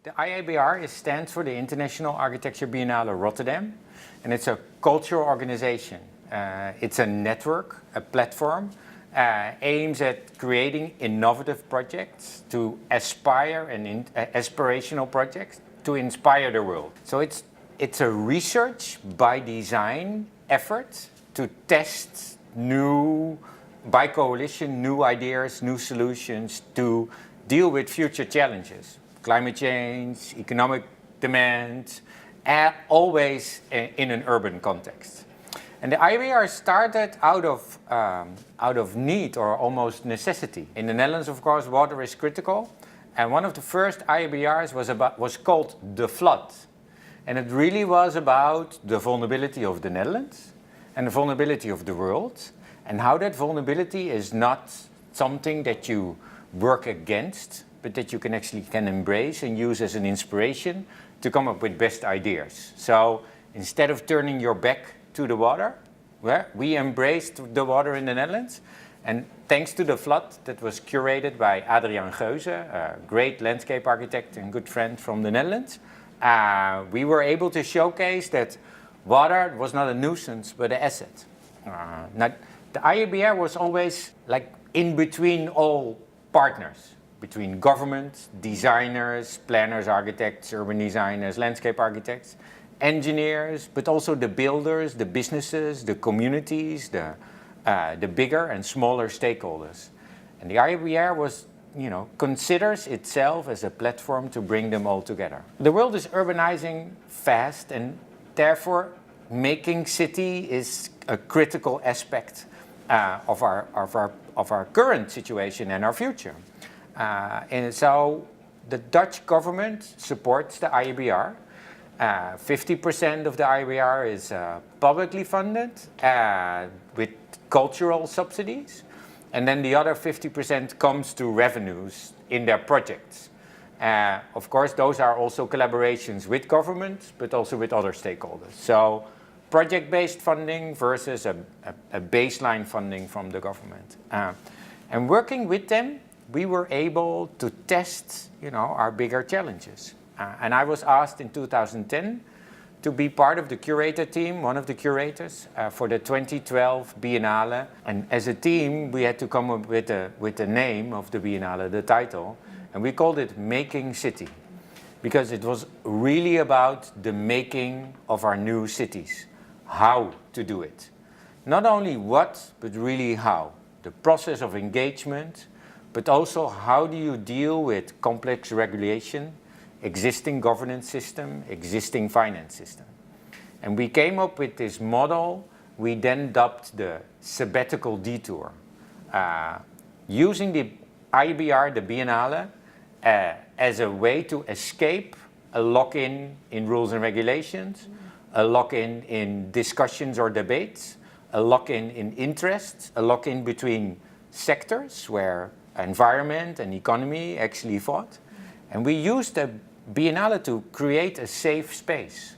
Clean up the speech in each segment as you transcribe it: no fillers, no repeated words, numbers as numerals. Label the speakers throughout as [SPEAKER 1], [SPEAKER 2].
[SPEAKER 1] The IABR stands for the International Architecture Biennale of Rotterdam, and it's a cultural organization. It's a network, a platform, aims at creating innovative projects to aspire and aspirational projects to inspire the world. So it's a research by design effort to test by coalition, new ideas, new solutions to deal with future challenges. Climate change, economic demand, always in an urban context. And the IABR started out of need or almost necessity. In the Netherlands, of course, water is critical. And one of the first IABRs was called The Flood. And it really was about the vulnerability of the Netherlands and the vulnerability of the world, and how that vulnerability is not something that you work against, but that you can embrace and use as an inspiration to come up with best ideas. So instead of turning your back to the water, we embraced the water in the Netherlands. And thanks to The Flood that was curated by Adriaan Geuze, a great landscape architect and good friend from the Netherlands, we were able to showcase that water was not a nuisance, but an asset. The IABR was always like in between all partners, between government, designers, planners, architects, urban designers, landscape architects, engineers, but also the builders, the businesses, the communities, the bigger and smaller stakeholders. And the IABR considers itself as a platform to bring them all together. The world is urbanizing fast, and therefore making city is a critical aspect of our current situation and our future. And so the Dutch government supports the IABR. 50% of the IABR is publicly funded with cultural subsidies, and then the other 50% comes to revenues in their projects. Of course, those are also collaborations with government, but also with other stakeholders. So project-based funding versus a baseline funding from the government. And working with them, we were able to test, our bigger challenges. And I was asked in 2010 to be part of the curator team, one of the curators, for the 2012 Biennale. And as a team, we had to come up with the name of the Biennale, the title, and we called it Making City, because it was really about the making of our new cities, how to do it. Not only what, but really how. The process of engagement, but also how do you deal with complex regulation, existing governance system, existing finance system. And we came up with this model we then dubbed the sabbatical detour. Using the IABR, the Biennale, as a way to escape a lock-in in rules and regulations, a lock-in in discussions or debates, a lock-in in interests, a lock-in between sectors where environment and economy actually fought. And we used the Biennale to create a safe space,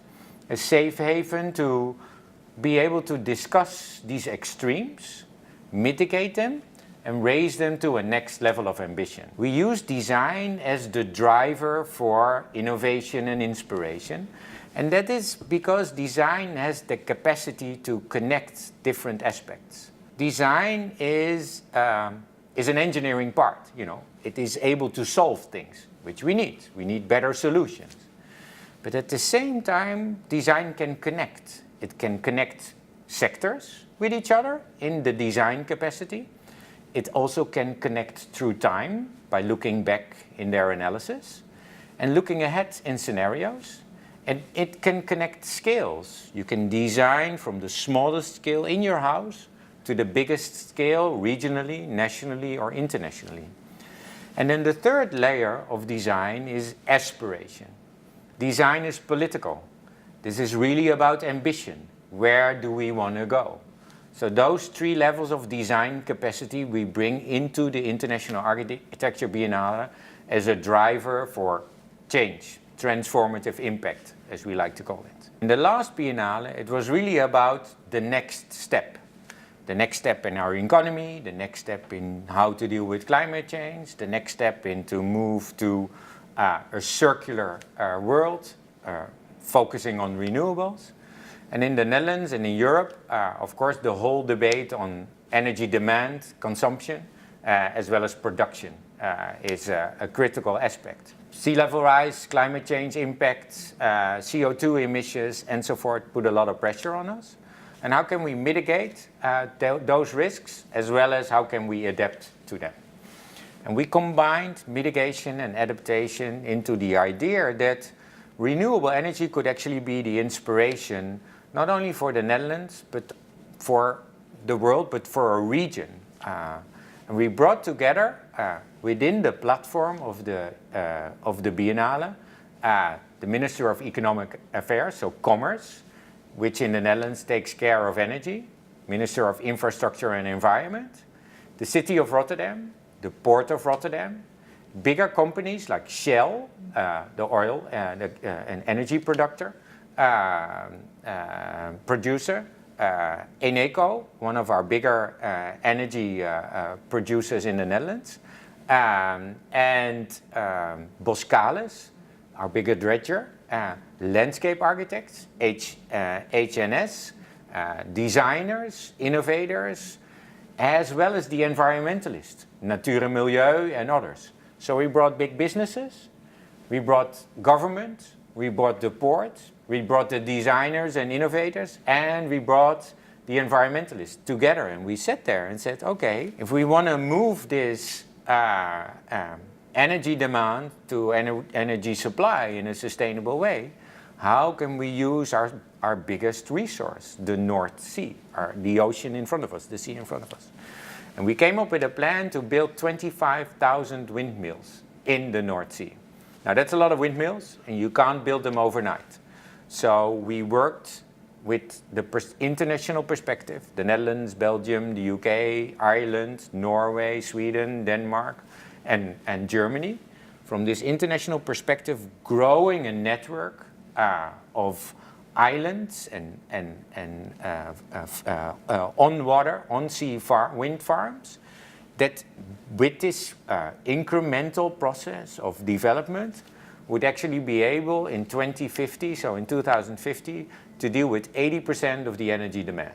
[SPEAKER 1] a safe haven to be able to discuss these extremes, mitigate them, and raise them to a next level of ambition. We use design as the driver for innovation and inspiration. And that is because design has the capacity to connect different aspects. Design is an engineering part, It is able to solve things, which we need. We need better solutions. But at the same time, design can connect. It can connect sectors with each other in the design capacity. It also can connect through time by looking back in their analysis and looking ahead in scenarios. And it can connect scales. You can design from the smallest scale in your house to the biggest scale regionally, nationally, or internationally. And then the third layer of design is aspiration. Design is political. This is really about ambition. Where do we want to go? So those three levels of design capacity we bring into the International Architecture Biennale as a driver for change, transformative impact, as we like to call it. In the last Biennale, it was really about the next step. The next step in our economy, the next step in how to deal with climate change, the next step in to move to a circular world, focusing on renewables. And in the Netherlands and in Europe, of course, the whole debate on energy demand, consumption, as well as production is a critical aspect. Sea level rise, climate change impacts, CO2 emissions, and so forth put a lot of pressure on us. And how can we mitigate those risks, as well as how can we adapt to them? And we combined mitigation and adaptation into the idea that renewable energy could actually be the inspiration, not only for the Netherlands, but for the world, but for a region. And we brought together, within the platform of the Biennale, the Minister of Economic Affairs, so Commerce, which in the Netherlands takes care of energy, Minister of Infrastructure and Environment, the City of Rotterdam, the Port of Rotterdam, bigger companies like Shell, the oil and energy producer, Eneco, one of our bigger energy producers in the Netherlands, and Boskalis, our bigger dredger, landscape architects, HNS, designers, innovators, as well as the environmentalists, Natuur en Milieu and others. So we brought big businesses, we brought government, we brought the port, we brought the designers and innovators, and we brought the environmentalists together. And we sat there and said, okay, if we want to move this energy demand to energy supply in a sustainable way, how can we use our biggest resource, the North Sea, the ocean in front of us, the sea in front of us? And we came up with a plan to build 25,000 windmills in the North Sea. Now that's a lot of windmills, and you can't build them overnight. So we worked with the international perspective, the Netherlands, Belgium, the UK, Ireland, Norway, Sweden, Denmark, and Germany. From this international perspective, growing a network of islands and on water, on sea wind farms, that with this incremental process of development would actually be able in 2050, so in 2050, to deal with 80% of the energy demand.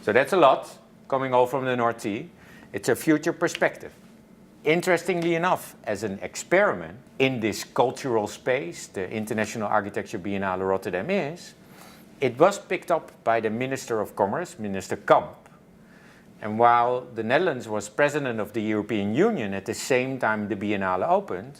[SPEAKER 1] So that's a lot coming all from the North Sea. It's a future perspective. Interestingly enough, as an experiment in this cultural space, the International Architecture Biennale of Rotterdam is, it was picked up by the Minister of Commerce, Minister Kamp. And while the Netherlands was president of the European Union at the same time the Biennale opened,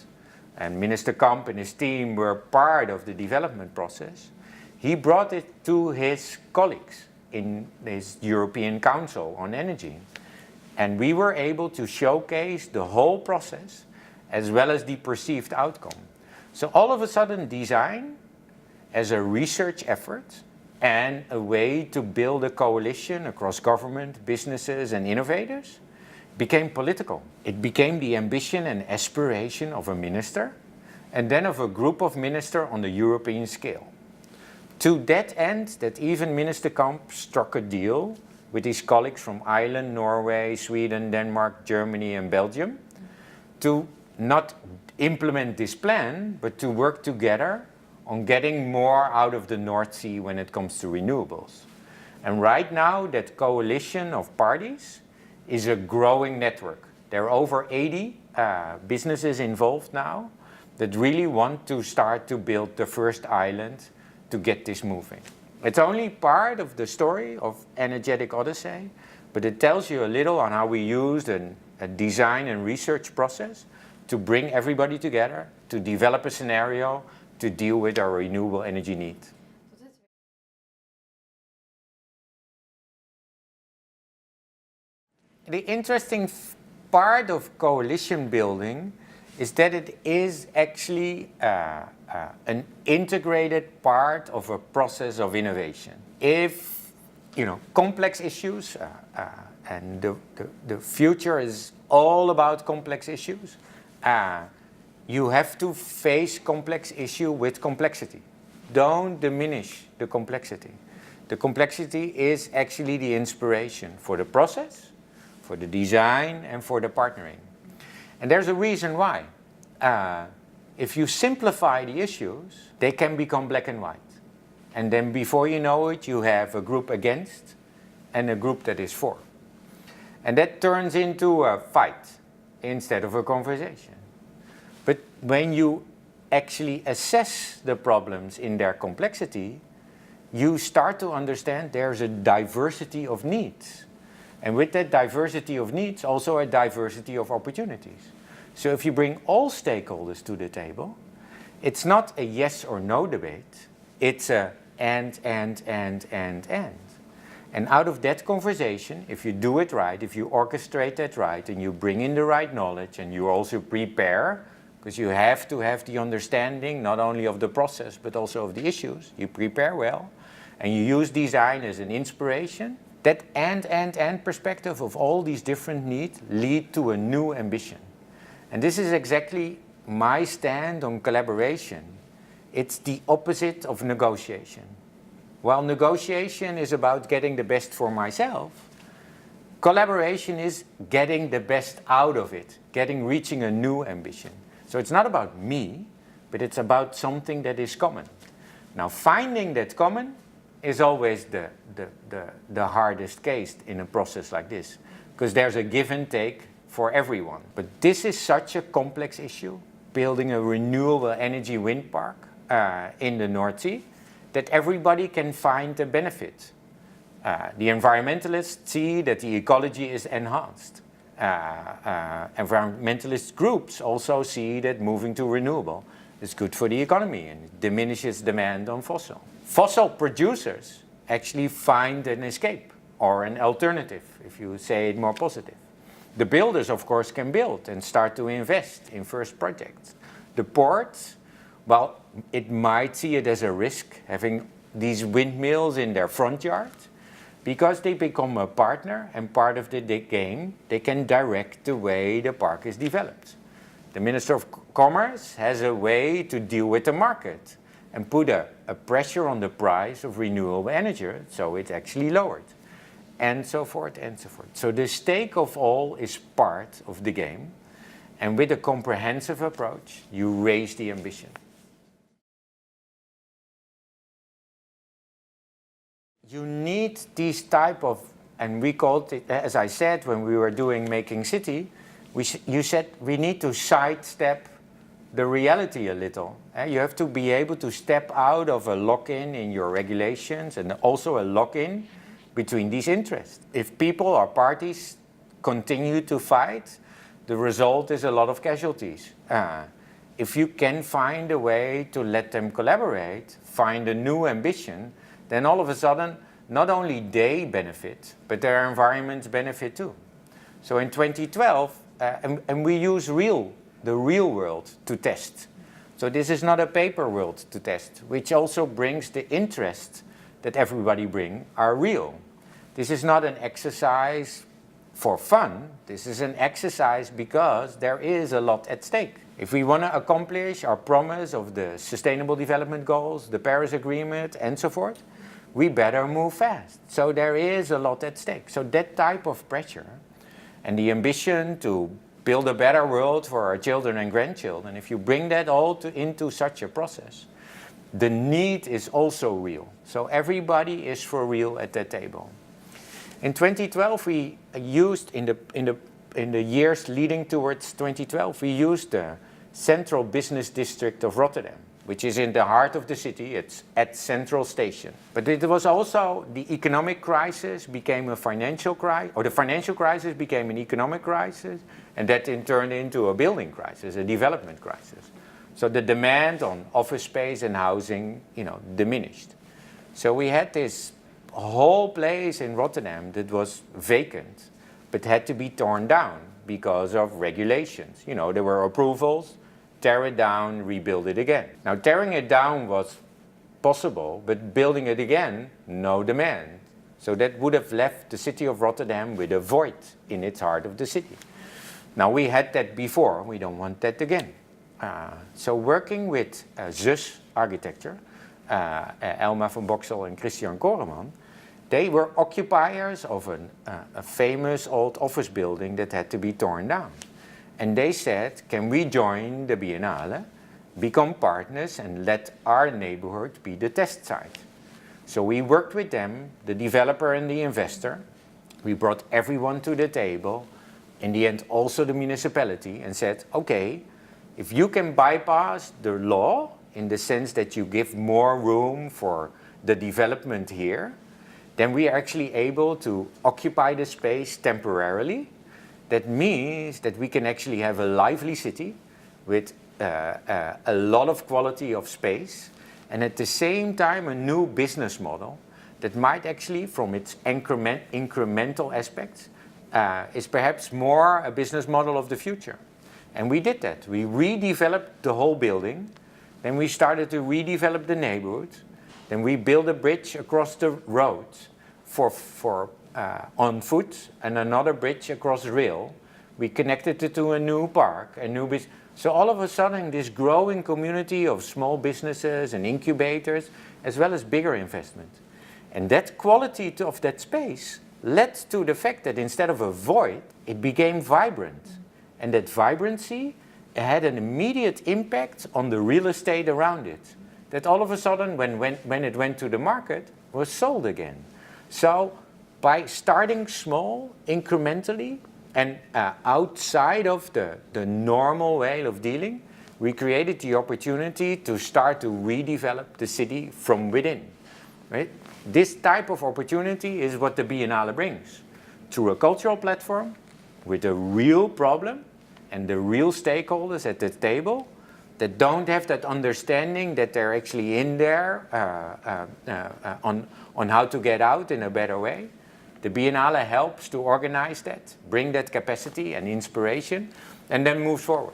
[SPEAKER 1] and Minister Kamp and his team were part of the development process, he brought it to his colleagues in his European Council on Energy. And we were able to showcase the whole process as well as the perceived outcome. So all of a sudden, design as a research effort and a way to build a coalition across government, businesses, and innovators became political. It became the ambition and aspiration of a minister, and then of a group of ministers on the European scale. To that end, that even Minister Kamp struck a deal with his colleagues from Ireland, Norway, Sweden, Denmark, Germany, and Belgium, to not implement this plan, but to work together on getting more out of the North Sea when it comes to renewables. And right now, that coalition of parties is a growing network. There are over 80 businesses involved now that really want to start to build the first island to get this moving. It's only part of the story of Energetic Odyssey, but it tells you a little on how we used a design and research process to bring everybody together, to develop a scenario, to deal with our renewable energy need. The interesting part of coalition building is that it is actually an integrated part of a process of innovation. If, complex issues, and the future is all about complex issues, you have to face complex issue with complexity. Don't diminish the complexity. The complexity is actually the inspiration for the process, for the design, and for the partnering. And there's a reason why. if you simplify the issues, they can become black and white. And then before you know it, you have a group against and a group that is for. And that turns into a fight instead of a conversation. But when you actually assess the problems in their complexity, you start to understand there's a diversity of needs. And with that diversity of needs, also a diversity of opportunities. So if you bring all stakeholders to the table, it's not a yes or no debate, it's a and. And out of that conversation, if you do it right, if you orchestrate that right, and you bring in the right knowledge, and you also prepare, because you have to have the understanding not only of the process, but also of the issues, you prepare well, and you use design as an inspiration, that and perspective of all these different needs lead to a new ambition. And this is exactly my stand on collaboration. It's the opposite of negotiation. While negotiation is about getting the best for myself, collaboration is getting the best out of it, reaching a new ambition. So it's not about me, but it's about something that is common. Now, finding that common is always the hardest case in a process like this, because there's a give and take for everyone. But this is such a complex issue, building a renewable energy wind park in the North Sea, that everybody can find a benefit. The environmentalists see that the ecology is enhanced. Environmentalist groups also see that moving to renewable is good for the economy and it diminishes demand on fossil. Fossil producers actually find an escape or an alternative, if you say it more positive. The builders, of course, can build and start to invest in first projects. The ports, well, it might see it as a risk having these windmills in their front yard, because they become a partner and part of the game. They can direct the way the park is developed. The Minister of Commerce has a way to deal with the market and put a pressure on the price of renewable energy, so it's actually lowered, and so forth and so forth. So the stake of all is part of the game, and with a comprehensive approach, you raise the ambition. You need these type of, and we called it, as I said, when we were doing Making City, you said we need to sidestep the reality a little. You have to be able to step out of a lock-in in your regulations and also a lock-in between these interests. If people or parties continue to fight, the result is a lot of casualties. If you can find a way to let them collaborate, find a new ambition, then all of a sudden, not only they benefit, but their environments benefit too. So in 2012, and we use the real world to test. So this is not a paper world to test, which also brings the interest that everybody bring are real. This is not an exercise for fun. This is an exercise because there is a lot at stake. If we want to accomplish our promise of the Sustainable Development Goals, the Paris Agreement, and so forth, we better move fast. So there is a lot at stake. So that type of pressure and the ambition to build a better world for our children and grandchildren, if you bring that all into such a process, the need is also real. So everybody is for real at that table. In 2012, we used, in the years leading towards 2012, we used the Central Business District of Rotterdam, which is in the heart of the city. It's at Central Station. But it was also the economic crisis became a financial crisis, or the financial crisis became an economic crisis, and that in turned into a building crisis, a development crisis. So the demand on office space and housing, diminished. So we had this whole place in Rotterdam that was vacant, but had to be torn down because of regulations. There were approvals, tear it down, rebuild it again. Now, tearing it down was possible, but building it again, no demand. So that would have left the city of Rotterdam with a void in its heart of the city. Now, we had that before. We don't want that again. So working with ZUS Architecture, Elma van Boksel and Christian Koreman, they were occupiers of a famous old office building that had to be torn down. And they said, can we join the Biennale become partners and let our neighborhood be the test site. So we worked with them, the developer and the investor. We brought everyone to the table, in the end also the municipality, and said, okay, if you can bypass the law in the sense that you give more room for the development here, then we are actually able to occupy the space temporarily. That means that we can actually have a lively city with a lot of quality of space, and at the same time a new business model that might actually, from its incremental aspects, is perhaps more a business model of the future. And we did that. We redeveloped the whole building, then we started to redevelop the neighborhood, then we built a bridge across the road on foot and another bridge across rail. We connected it to a new park, a new business. So all of a sudden this growing community of small businesses and incubators, as well as bigger investment. And that quality of that space led to the fact that instead of a void, it became vibrant. And that vibrancy had an immediate impact on the real estate around it. That all of a sudden, when it went to the market, was sold again. So by starting small, incrementally, and outside of the normal way of dealing, we created the opportunity to start to redevelop the city from within. Right? This type of opportunity is what the Biennale brings. Through a cultural platform, with a real problem, and the real stakeholders at the table that don't have that understanding that they're actually in there on how to get out in a better way. The Biennale helps to organize that, bring that capacity and inspiration, and then move forward.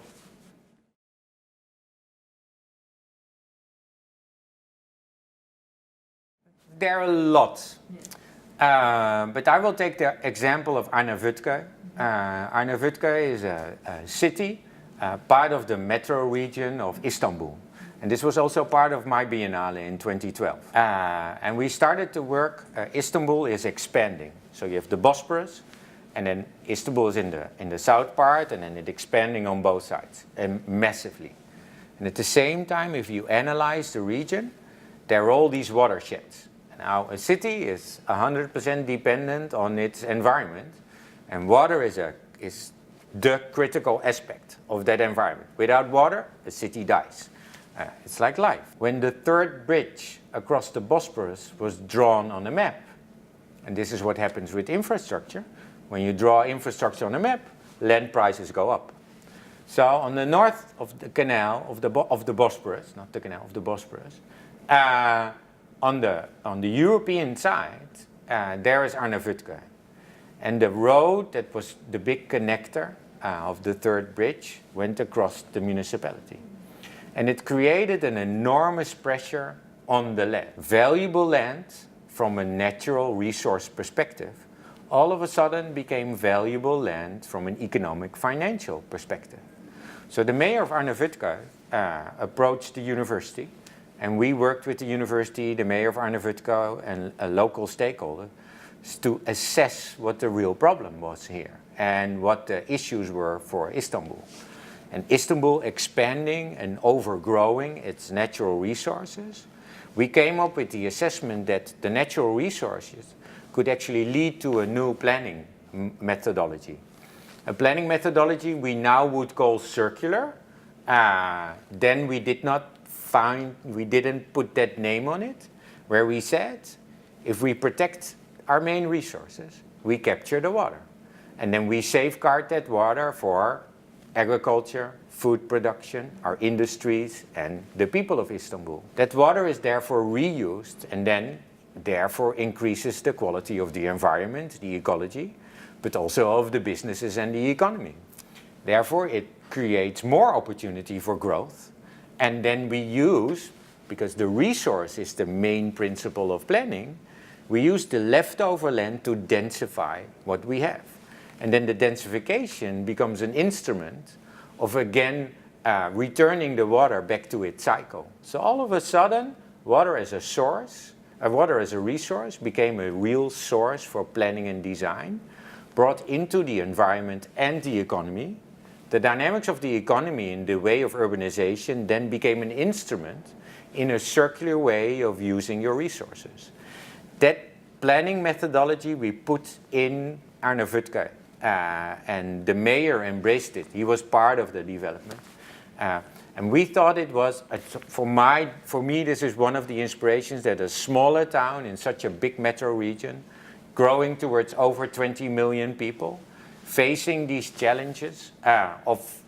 [SPEAKER 1] There are a lot, but I will take the example of Arnavutköy. Arnavutköy is a city, part of the metro region of Istanbul. And this was also part of my Biennale in 2012. And we started to work, Istanbul is expanding. So you have the Bosporus, and then Istanbul is in the south part, and then it's expanding on both sides, and massively. And at the same time, if you analyze the region, there are all these watersheds. Now, a city is 100% dependent on its environment, and water is the critical aspect of that environment. Without water, a city dies. It's like life. When the third bridge across the Bosporus was drawn on a map, and this is what happens with infrastructure, when you draw infrastructure on a map, land prices go up. So on the north of the canal of the Bosporus, not the canal, of the Bosporus, on the European side, there is Arnavutköy. And the road that was the big connector of the third bridge went across the municipality. And it created an enormous pressure on the land. Valuable land from a natural resource perspective all of a sudden became valuable land from an economic financial perspective. So the mayor of Arnavutköy approached the university, and we worked with the university, the mayor of Arnavutköy, and a local stakeholder to assess what the real problem was here and what the issues were for Istanbul. And Istanbul expanding and overgrowing its natural resources, we came up with the assessment that the natural resources could actually lead to a new planning methodology. A planning methodology we now would call circular. Then we didn't put that name on it, where we said, if we protect our main resources, we capture the water. And then we safeguard that water for agriculture, food production, our industries, and the people of Istanbul. That water is therefore reused and then therefore increases the quality of the environment, the ecology, but also of the businesses and the economy. Therefore, it creates more opportunity for growth. And then we use, because the resource is the main principle of planning, we use the leftover land to densify what we have. And then the densification becomes an instrument of, again, returning the water back to its cycle. So all of a sudden, water as a source, water as a resource became a real source for planning and design, brought into the environment and the economy, The dynamics of the economy in the way of urbanization then became an instrument in a circular way of using your resources. That planning methodology we put in Arne Vutke, and the mayor embraced it. He was part of the development. And we thought it was, for me, this is one of the inspirations that a smaller town in such a big metro region, growing towards over 20 million people, facing these challenges of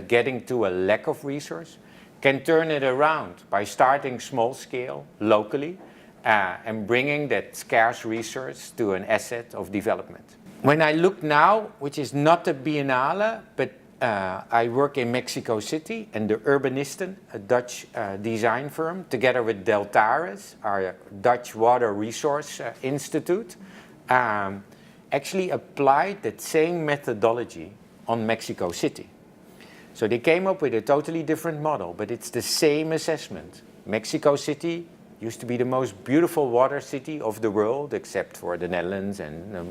[SPEAKER 1] getting to a lack of resource, can turn it around by starting small scale, locally, and bringing that scarce resource to an asset of development. When I look now, which is not a biennale, but I work in Mexico City, and the Urbanisten, a Dutch design firm, together with Deltares, our Dutch Water Resource Institute, actually applied that same methodology on Mexico City. So they came up with a totally different model, but it's the same assessment. Mexico City used to be the most beautiful water city of the world, except for the Netherlands and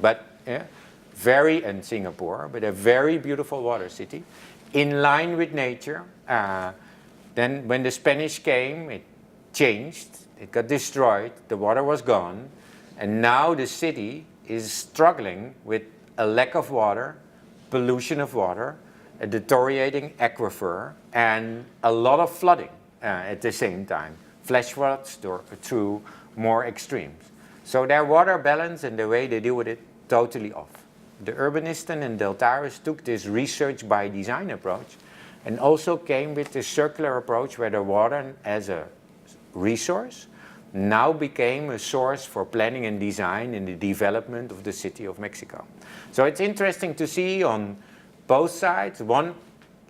[SPEAKER 1] Singapore, but a very beautiful water city, in line with nature. Then when the Spanish came, it changed, it got destroyed, the water was gone, and now the city is struggling with a lack of water, pollution of water, a deteriorating aquifer, and a lot of flooding at the same time. Flash floods through more extremes. So their water balance and the way they deal with it, totally off. The Urbanisten and Deltares took this research by design approach and also came with this circular approach where the water as a resource now became a source for planning and design in the development of the city of Mexico. So it's interesting to see on both sides, one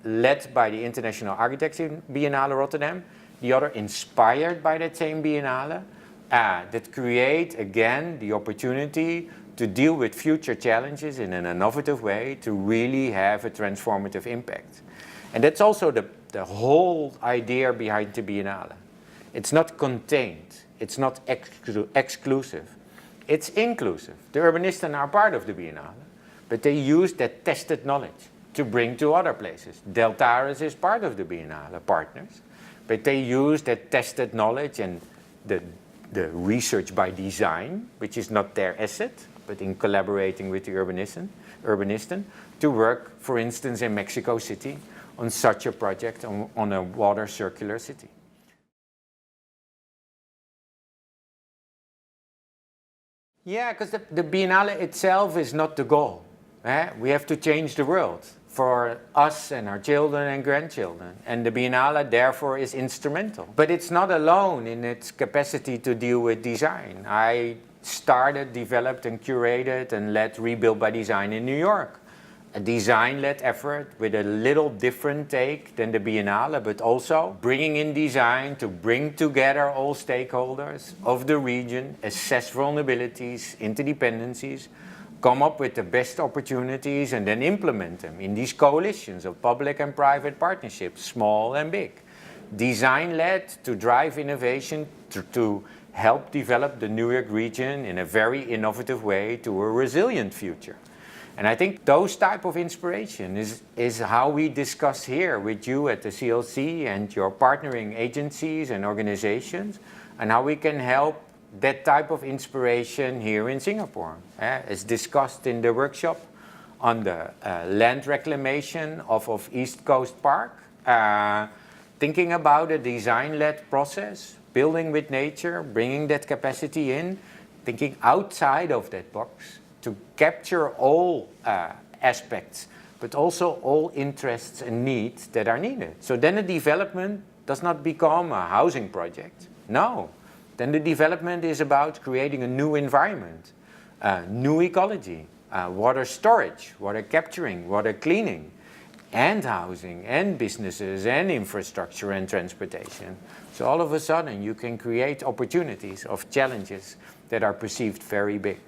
[SPEAKER 1] led by the International Architecture Biennale of Rotterdam, the other inspired by that same Biennale, that create again the opportunity to deal with future challenges in an innovative way to really have a transformative impact. And that's also the whole idea behind the Biennale. It's not contained, it's not exclusive, it's inclusive. The Urbanisten are part of the Biennale, but they use that tested knowledge to bring to other places. Deltares is part of the Biennale partners, but they use that tested knowledge and the research by design, which is not their asset, but in collaborating with the Urbanisten, to work, for instance, in Mexico City on such a project on a water circular city. Yeah, because the Biennale itself is not the goal. We have to change the world for us and our children and grandchildren. And the Biennale, therefore, is instrumental. But it's not alone in its capacity to deal with design. I started, developed, and curated and led Rebuild by Design in New York. A design-led effort with a little different take than the Biennale, but also bringing in design to bring together all stakeholders of the region, assess vulnerabilities, interdependencies, come up with the best opportunities and then implement them in these coalitions of public and private partnerships, small and big. Design-led to drive innovation to help develop the New York region in a very innovative way to a resilient future. And I think those type of inspiration is how we discuss here with you at the CLC and your partnering agencies and organizations, and how we can help that type of inspiration here in Singapore. As discussed in the workshop on the land reclamation of East Coast Park, thinking about a design-led process, building with nature, bringing that capacity in, thinking outside of that box to capture all aspects, but also all interests and needs that are needed. So then the development does not become a housing project. No. Then the development is about creating a new environment, new ecology, water storage, water capturing, water cleaning, and housing, and businesses, and infrastructure, and transportation. So all of a sudden you can create opportunities of challenges that are perceived very big.